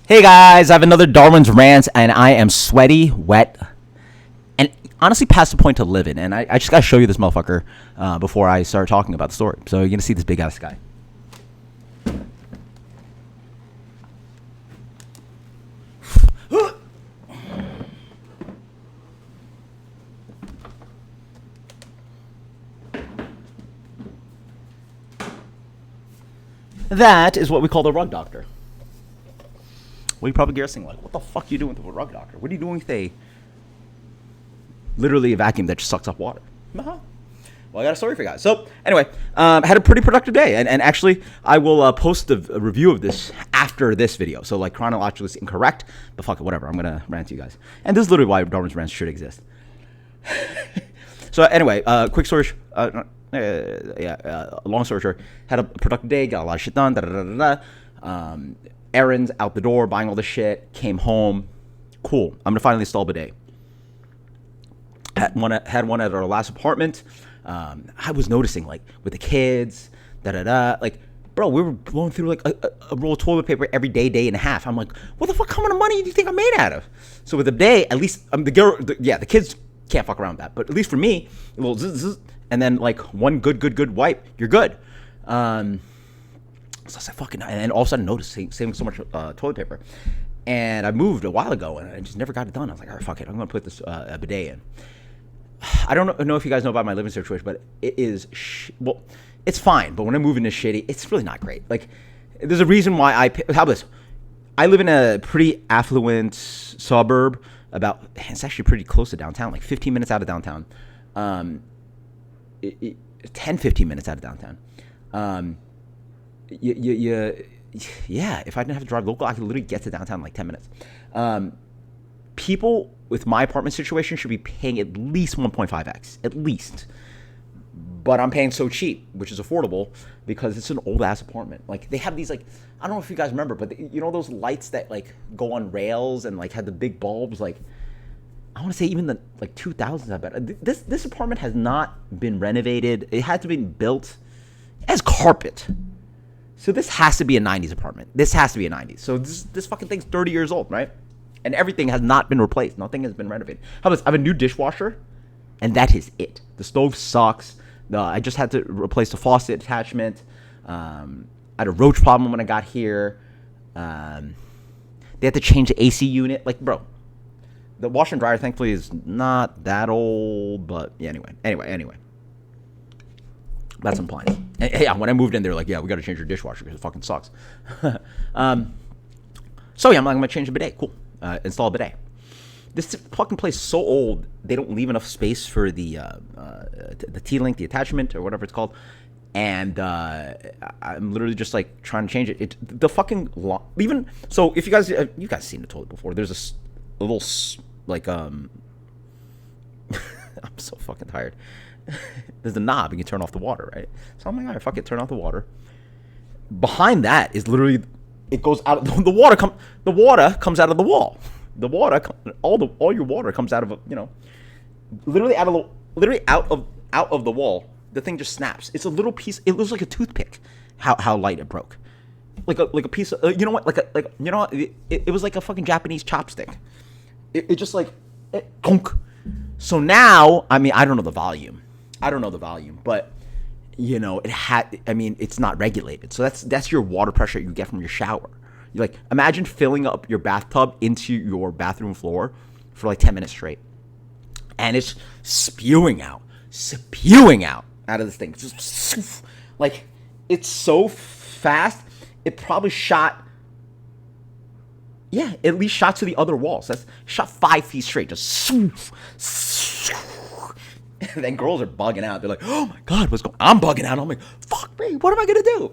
Hey guys, I have another Darwin's Rants, and I am sweaty, wet, and honestly past the point to live in. And I just gotta show you this motherfucker before I start talking about the story. So you're gonna see this big ass guy. That is what we call the rug doctor. Well, you're probably guessing, like, what the fuck are you doing with a rug doctor? What are you doing with literally a vacuum that just sucks up water? Uh-huh. Well, I got a story for you guys. So, anyway, had a pretty productive day. And actually, I will post a review of this after this video. So, like, chronologically it's incorrect, but fuck it, whatever. I'm going to rant to you guys. And this is literally why Darwin's Rants should exist. So, anyway, quick story. Long story short, had a productive day, got a lot of shit done. Errands, out the door, buying all this shit, came home. Cool. I'm gonna finally install a bidet. Had one at our last apartment. I was noticing, like, with the kids, like, bro, we were blowing through like a roll of toilet paper every day and a half. I'm like, what the fuck kind of money do you think I'm made out of? So with the bidet, at least the kids can't fuck around with that, but at least for me, a little zzz, and then like one good wipe, you're good. So I said, fucking, and all of a sudden noticed saving so much toilet paper. And I moved a while ago and I just never got it done. I was like, all right, fuck it, I'm gonna put this bidet in. I don't know if you guys know about my living situation, but it is, well, it's fine, but when I move into shitty, it's really not great. Like, there's a reason why how about this? I live in a pretty affluent suburb, it's actually pretty close to downtown, like 15 minutes out of downtown. 10-15 minutes out of downtown. Yeah, if I didn't have to drive local, I could literally get to downtown in like 10 minutes. People with my apartment situation should be paying at least 1.5x, at least. But I'm paying so cheap, which is affordable, because it's an old ass apartment. Like, they have these, like, I don't know if you guys remember, but you know those lights that like go on rails and like had the big bulbs, like, I want to say even the like 2000s. I bet this apartment has not been renovated. It had to be built as carpet. So this has to be a 90s apartment. This has to be a 90s. So this fucking thing's 30 years old, right? And everything has not been replaced. Nothing has been renovated. How about this? I have a new dishwasher, and that is it. The stove sucks. I just had to replace the faucet attachment. I had a roach problem when I got here. They had to change the AC unit. Like, bro, the washer and dryer, thankfully, is not that old. But yeah, anyway. That's implying. Yeah, when I moved in, they were like, yeah, we got to change your dishwasher because it fucking sucks. So yeah, I'm like, I'm going to change the bidet. Cool. Install a bidet. This fucking place is so old, they don't leave enough space for the T-link, the attachment, or whatever it's called. And I'm literally just like trying to change it. The fucking even so, if you guys seen the toilet before, there's a little like I'm so fucking tired. There's a knob you can turn off the water, right? So I'm like, all right, fuck it, turn off the water. Behind that is literally, it goes out of the water. The water comes out of the wall. The water, all your water comes out of literally out of the wall. The thing just snaps. It's a little piece. It looks like a toothpick. How light it broke. Like a piece of, you know what? It was like a fucking Japanese chopstick. It just like conk. So now, I mean, I don't know the volume, but you know, it's not regulated. So that's your water pressure you get from your shower. You like, imagine filling up your bathtub into your bathroom floor for like 10 minutes straight. And it's spewing out of this thing. Just like, it's so fast. It probably shot at least shot to the other wall. So that's shot 5 feet straight. Just and then girls are bugging out. They're like, oh my God, what's going on? I'm bugging out. I'm like, fuck me, what am I gonna do?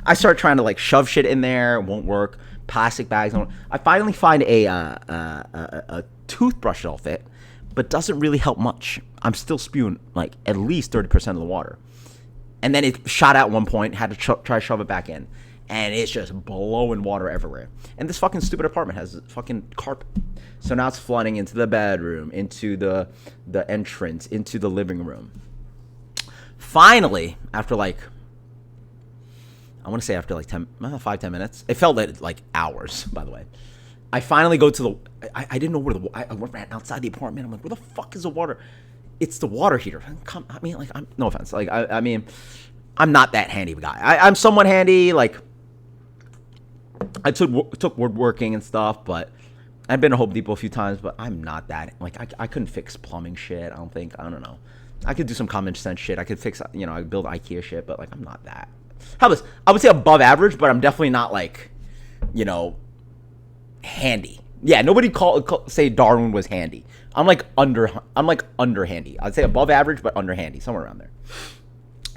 I start trying to like shove shit in there. It won't work. Plastic bags. I finally find a toothbrush that'll fit, but doesn't really help much. I'm still spewing like at least 30% of the water. And then it shot out at one point. Had to try to shove it back in. And it's just blowing water everywhere. And this fucking stupid apartment has fucking carpet. So now it's flooding into the bedroom, into the entrance, into the living room. Finally, after like I want to say after like 5-10 minutes. It felt like hours, by the way. I finally go to the. I didn't know where I ran outside the apartment. I'm like, where the fuck is the water? It's the water heater. I mean, like, no offense. Like, I mean, I'm not that handy of a guy. I'm somewhat handy. Like, I took woodworking and stuff, but I've been to Home Depot a few times. But I'm not that. Like, I couldn't fix plumbing shit. I don't think. I don't know. I could do some common sense shit. I could fix. I could build IKEA shit. But like, I'm not that. How about this? I would say above average, but I'm definitely not like, handy. Yeah, nobody say Darwin was handy. I'm like under handy. I'd say above average, but under handy, somewhere around there.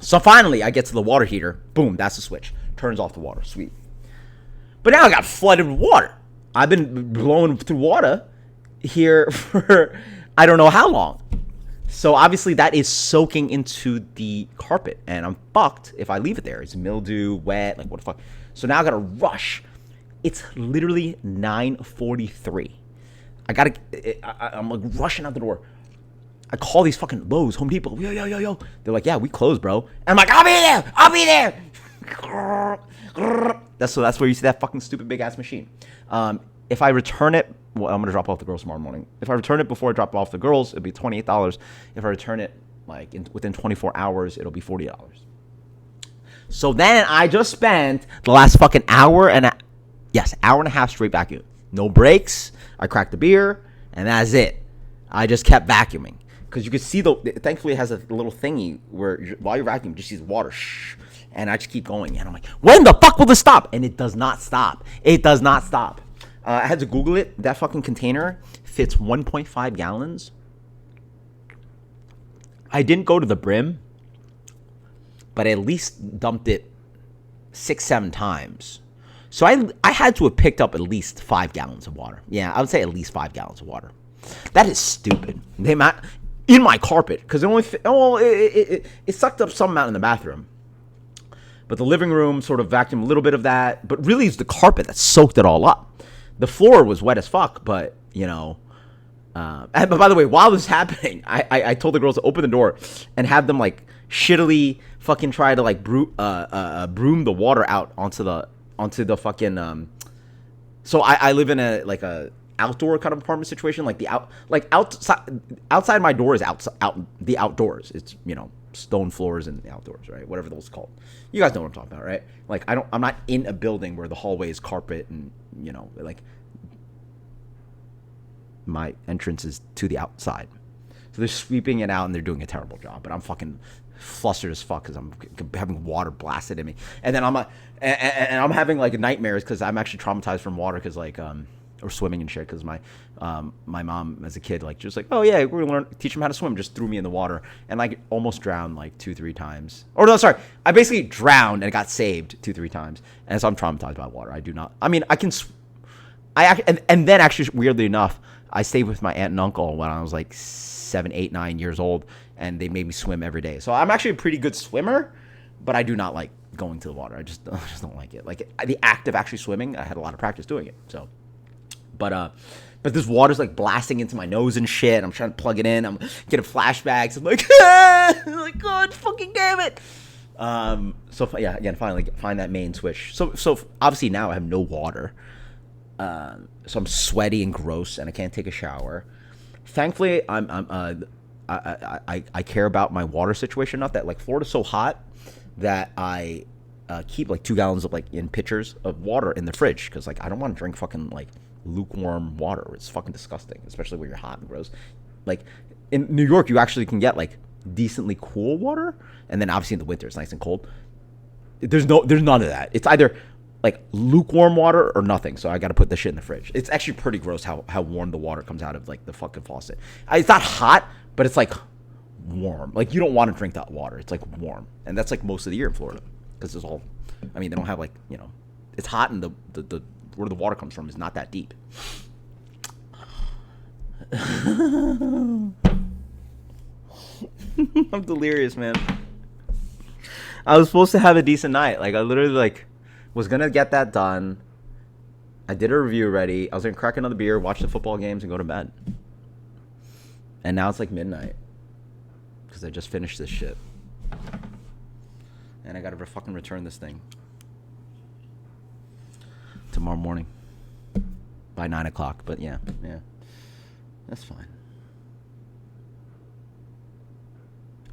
So finally, I get to the water heater. Boom, that's the switch. Turns off the water. Sweet. But now I got flooded with water. I've been blowing through water here for I don't know how long. So obviously that is soaking into the carpet, and I'm fucked if I leave it there. It's mildew, wet, like what the fuck. So now I gotta rush. It's literally 9:43. I'm like rushing out the door. I call these fucking Lowe's, Home Depot. Yo. They're like, yeah, we closed, bro. And I'm like, I'll be there. That's where you see that fucking stupid big ass machine. If I return it, well, I'm gonna drop off the girls tomorrow morning. If I return it before I drop off the girls, it'll be $28. If I return it like within 24 hours, it'll be $40. So then I just spent the last fucking hour and a half straight vacuuming. No breaks. I cracked the beer, and that's it. I just kept vacuuming because you could see thankfully it has a little thingy where while you're vacuuming, you just see water. And I just keep going, and I'm like, when the fuck will this stop? And it does not stop. It does not stop. I had to Google it. That fucking container fits 1.5 gallons. I didn't go to the brim, but I at least dumped it 6-7 times. So I had to have picked up at least 5 gallons of water. Yeah, I would say at least 5 gallons of water. That is stupid. In my carpet, because it only it sucked up some amount in the bathroom. But the living room sort of vacuumed a little bit of that. But really, it's the carpet that soaked it all up. The floor was wet as fuck, but, but by the way, while this was happening, I told the girls to open the door and have them, like, shittily fucking try to, like, broom the water out onto the fucking, so I live in a outdoor kind of apartment situation, like outside my door is out the outdoors. It's, stone floors in the outdoors, right? Whatever those called. You guys know what I'm talking about, right? Like I'm not in a building where the hallway is carpet and, like my entrance is to the outside. So they're sweeping it out and they're doing a terrible job, but I'm fucking flustered as fuck because I'm having water blasted at me. And then I'm having like nightmares because I'm actually traumatized from water because like, or swimming and shit, because my mom as a kid, like, just like, oh yeah, we're gonna teach him how to swim, just threw me in the water and like almost drowned like 2-3 times. Or no, sorry, I basically drowned and got saved 2-3 times, and so I'm traumatized by water. I do not. I mean, and then actually weirdly enough, I stayed with my aunt and uncle when I was like 7, 8, 9 years old, and they made me swim every day. So I'm actually a pretty good swimmer, but I do not like going to the water. I just don't like it. Like the act of actually swimming, I had a lot of practice doing it. So. But this water's like blasting into my nose and shit. I'm trying to plug it in. I'm getting flashbacks. I'm like, I'm like, God, fucking damn it. So yeah, again, finally find that main switch. So obviously now I have no water. So I'm sweaty and gross, and I can't take a shower. Thankfully, I care about my water situation enough that like Florida's so hot that I keep like 2 gallons of like in pitchers of water in the fridge because like I don't want to drink fucking like lukewarm water. It's fucking disgusting, especially when you're hot and gross. Like in New York, you actually can get like decently cool water, and then obviously in the winter it's nice and cold. There's none of that. It's either like lukewarm water or nothing. So I got to put this shit in the fridge. It's actually pretty gross how warm the water comes out of like the fucking faucet. It's not hot, but it's like warm. Like you don't want to drink that water. It's like warm, and that's like most of the year in Florida because it's all. I mean, they don't have like it's hot, and the where the water comes from is not that deep. I'm delirious, man. I was supposed to have a decent night. Like I literally like was gonna get that done. I did a review already. I was gonna crack another beer, watch the football games, and go to bed. And now it's like midnight because I just finished this shit, and I gotta fucking return this thing. tomorrow morning by 9 o'clock. But yeah, that's fine.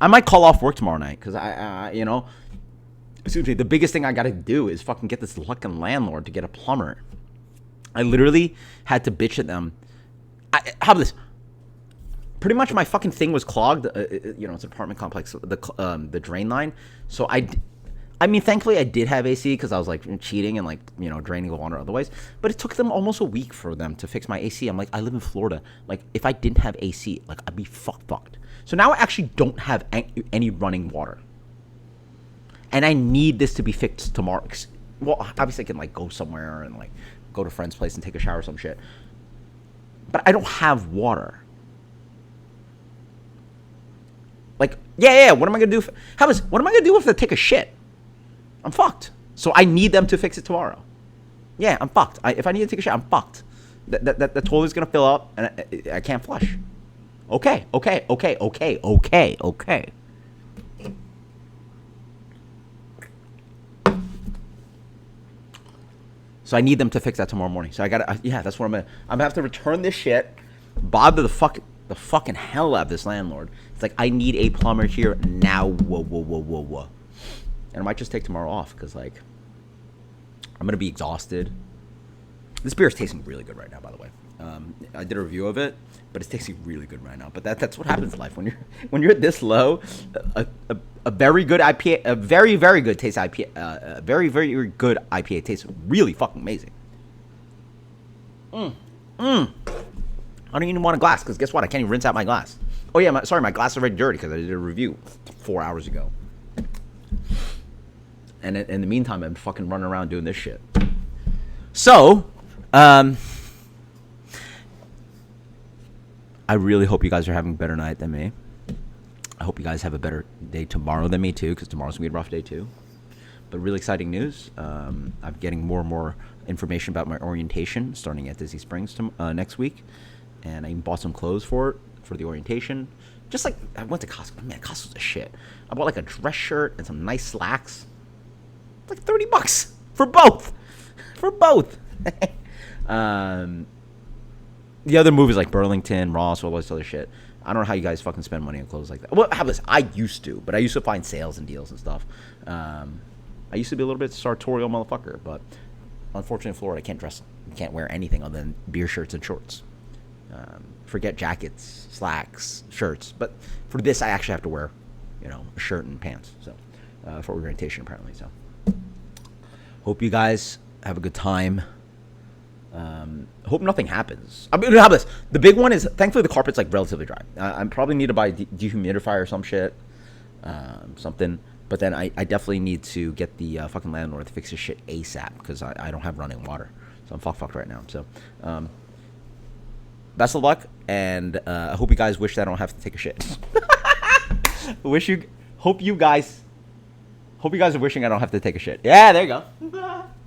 I might call off work tomorrow night because excuse me, the biggest thing I got to do is fucking get this fucking landlord to get a plumber. I literally had to bitch at them. How about this? Pretty much my fucking thing was clogged. It's an apartment complex, the drain line. So I mean, thankfully I did have AC because I was like cheating and like, draining the water otherwise. But it took them almost a week for them to fix my AC. I'm like, I live in Florida. Like, if I didn't have AC, like, I'd be fucked. So now I actually don't have any running water. And I need this to be fixed tomorrow. Well, obviously I can like go somewhere and like go to a friend's place and take a shower or some shit. But I don't have water. Like, yeah. What am I gonna do? What am I gonna do if I take a shit? I'm fucked. So I need them to fix it tomorrow. Yeah, I'm fucked. If I need to take a shit, I'm fucked. The toilet's gonna fill up and I can't flush. Okay. So I need them to fix that tomorrow morning. So that's what I'm gonna have to return this shit, bother the fucking hell out of this landlord. It's like, I need a plumber here now. Whoa. And I might just take tomorrow off because like I'm gonna be exhausted. This beer is tasting really good right now, by the way. I did a review of it, but it's tasting really good right now. But that's what happens in life when you're this low. A very good IPA, a very very good taste IPA, a very very good IPA tastes really fucking amazing. I don't even want a glass because guess what? I can't even rinse out my glass. Oh yeah, my glass is already dirty because I did a review 4 hours ago. And in the meantime, I'm fucking running around doing this shit. So, I really hope you guys are having a better night than me. I hope you guys have a better day tomorrow than me too, because tomorrow's gonna be a rough day too. But really exciting news. I'm getting more and more information about my orientation starting at Disney Springs next week, and I even bought some clothes for the orientation. Just like I went to Costco. Man, Costco's a shit. I bought like a dress shirt and some nice slacks. It's like $30 for both. The other movies like Burlington, Ross, all this other shit. I don't know how you guys fucking spend money on clothes like that. Well, how about this? I used to, but I used to find sales and deals and stuff. I used to be a little bit sartorial motherfucker, but unfortunately in Florida, I can't dress. I can't wear anything other than beer shirts and shorts. Forget jackets, slacks, shirts. But for this, I actually have to wear, a shirt and pants. So for orientation, apparently. So hope you guys have a good time. Hope nothing happens. I mean, how about this? The big one is, thankfully, the carpet's like relatively dry. I probably need to buy a dehumidifier or some shit, something. But then I definitely need to get the fucking landlord to fix his shit ASAP because I don't have running water. So I'm fucked right now. So best of luck, and I hope you guys wish that I don't have to take a shit. Hope you guys are wishing I don't have to take a shit. Yeah, there you go.